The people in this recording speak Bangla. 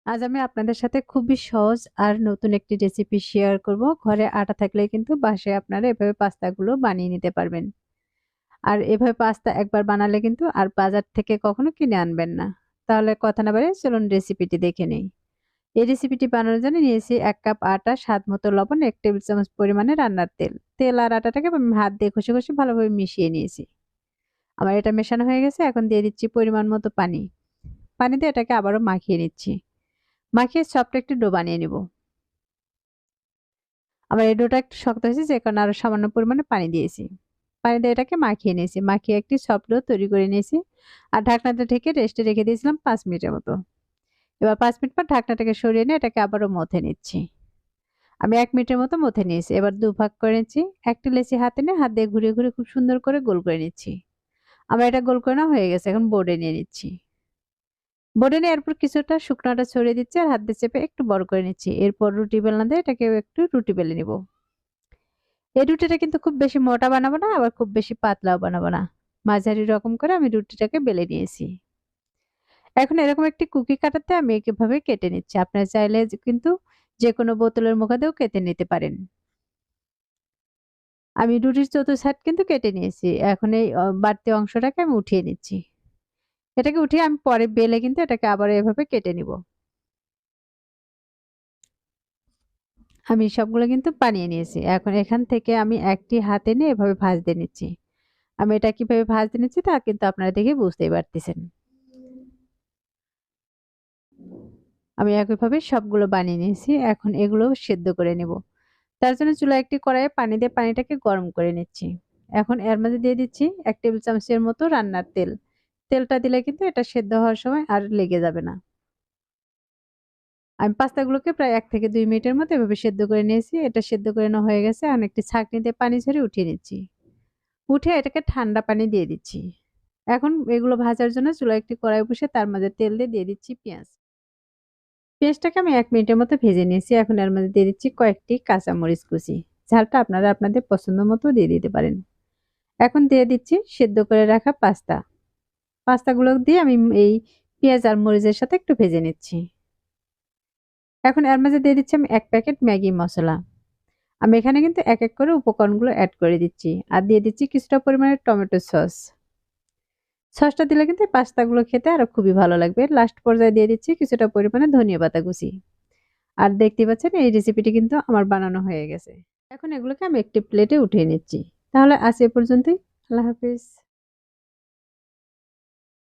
আজ আমি আপনাদের সাথে খুবই সহজ আর নতুন একটি রেসিপি শেয়ার করব। ঘরে আটা থাকলে কিন্তু বাসায় আপনারা এভাবে পাস্তাগুলো বানিয়ে নিতে পারবেন। আর এভাবে পাস্তা একবার বানালে কিন্তু আর বাজার থেকে কখনো কিনে আনবেন না। তাহলে কথা না বাড়িয়ে চলুন রেসিপিটি দেখে নেই। এই রেসিপিটি বানানোর জন্য নিয়েছি ১ কাপ আটা, স্বাদ মতো লবণ, ১ টেবিল চামচ পরিমাণে রান্নার তেল। তেল আর আটাটাকে আমি হাত দিয়ে ঘষে ভালোভাবে মিশিয়ে নিয়েছি। আমার এটা মেশানো হয়ে গেছে। এখন দিয়ে দিচ্ছি পরিমাণ মতো পানি। পানি দিয়ে এটাকে আবারও মাখিয়ে নিচ্ছি। মাখিয়ে সফট একটি ডো বানিয়ে নিব। আমার এই ডোটা একটু শক্ত হয়েছে যে কারণে আরো সামান্য পরিমাণে পানি দিয়েছি। পানি দিয়ে এটাকে মাখিয়ে নিয়েছি। মাখিয়ে একটি সফট ডো তৈরি করে নিয়েছি। আর ঢাকনাটা ঢেকে রেস্টে রেখে দিয়েছিলাম ৫ মিনিটের মতো। এবার ৫ মিনিট পর ঢাকনাটাকে সরিয়ে নিয়ে এটাকে আবারও মথে নিচ্ছি। আমি ১ মিনিটের মতো মথে নিয়েছি। এবার দুভাগ করে নিচ্ছি। একটি লেচি হাতে নিয়ে হাত দিয়ে ঘুরিয়ে খুব সুন্দর করে গোল করে নিচ্ছি। আমার এটা গোল করে নেওয়া হয়ে গেছে। এখন বোর্ডে নিয়ে নিচ্ছি। বোর্ডে নেওয়ার পর কিছুটা শুকনো আটা ছড়িয়ে দিচ্ছি আর হাত দিয়ে চেপে একটু বড় করে নিচ্ছি। এরপর রুটি বেলনা দিয়ে এটাকেও একটু রুটি বেলে নিব। এই রুটিটা কিন্তু খুব বেশি মোটা বানাবো না, আবার খুব বেশি পাতলাও বানাবো না। মাঝারি রকম করে আমি রুটিটাকে বেলে নিয়েছি। এখন এরকম একটি কুকি কাটাতে আমি এভাবে কেটে নিচ্ছি। আপনারা চাইলে কিন্তু যেকোনো বোতলের মুখা দিয়েও কেটে নিতে পারেন। আমি রুটির চতুর্থ সাইড কিন্তু কেটে নিয়েছি। এখন এই বাড়তি অংশটাকে আমি উঠিয়ে নিচ্ছি। এটাকে উঠিয়ে আমি পরে বেলে কিন্তু এটাকে আবার এভাবে কেটে নিব। আমি সবগুলো কিন্তু বানিয়ে নিয়েছি। এখন এখান থেকে আমি একটি হাতে নিয়ে এভাবে ভাঁজ দিয়ে নিচ্ছি। আমি এটা কিভাবে ভাঁজ দিয়ে নিচ্ছি তা কিন্তু আপনারা দেখে বুঝতেই পারতেছেন। আমি একইভাবে সবগুলো বানিয়ে নিয়েছি। এখন এগুলো সেদ্ধ করে নেব। তার জন্য চুলায় একটি কড়াইয়ে পানি দিয়ে পানিটাকে গরম করে নিচ্ছি। এখন এর মাঝে দিয়ে দিচ্ছি ১ টেবিল চামচের মতো রান্নার তেল। তেলটা দিলে কিন্তু এটা সেদ্ধ হওয়ার সময় আর লেগে যাবে না। আমি পাস্তাগুলোকে প্রায় ১ থেকে ২ মিনিটের মতো এভাবে সেদ্ধ করে নিয়েছি। এটা সেদ্ধ করে নেওয়া হয়ে গেছে। এখন একটি ছাঁকনি দিয়ে পানি ঝরিয়ে উঠিয়ে নিচ্ছি। উঠিয়ে এটাকে ঠান্ডা পানি দিয়ে দিচ্ছি। এখন এগুলো ভাজার জন্য চুলায় একটি কড়াই বসিয়ে তার মাঝে তেল দিয়ে দিচ্ছি পেঁয়াজ। পেঁয়াজটাকে আমি ১ মিনিটের মতো ভেজে নিয়েছি। এখন এর মধ্যে দিয়ে দিচ্ছি কয়েকটি কাঁচামরিচ কুচি। ঝালটা আপনারা আপনাদের পছন্দ মতো দিয়ে দিতে পারেন। এখন দিয়ে দিচ্ছি সেদ্ধ করে রাখা পাস্তা। পাস্তাগুলো দিয়ে আমি এই পেঁয়াজ আর মরিচের সাথে একটু ভেজে নিচ্ছি। এখন এর মাঝে দিয়ে দিচ্ছি আমি ১ প্যাকেট ম্যাগি মসলা। আমি এখানে কিন্তু এক করে উপকরণগুলো এড করে দিচ্ছি। আর দিয়ে দিচ্ছি কিছুটা পরিমাণে টমেটো সস। সসটা দিলে কিন্তু এই পাস্তাগুলো খেতে আরো খুবই ভালো লাগবে। লাস্ট পর্যায়ে দিয়ে দিচ্ছি কিছুটা পরিমাণে ধনিয়া পাতা কুচি। আর দেখতেই পাচ্ছেন এই রেসিপিটি কিন্তু আমার বানানো হয়ে গেছে। এখন এগুলোকে আমি একটি প্লেটে উঠিয়ে নিচ্ছি। তাহলে আজ এ পর্যন্তই। আল্লাহ হাফেজ।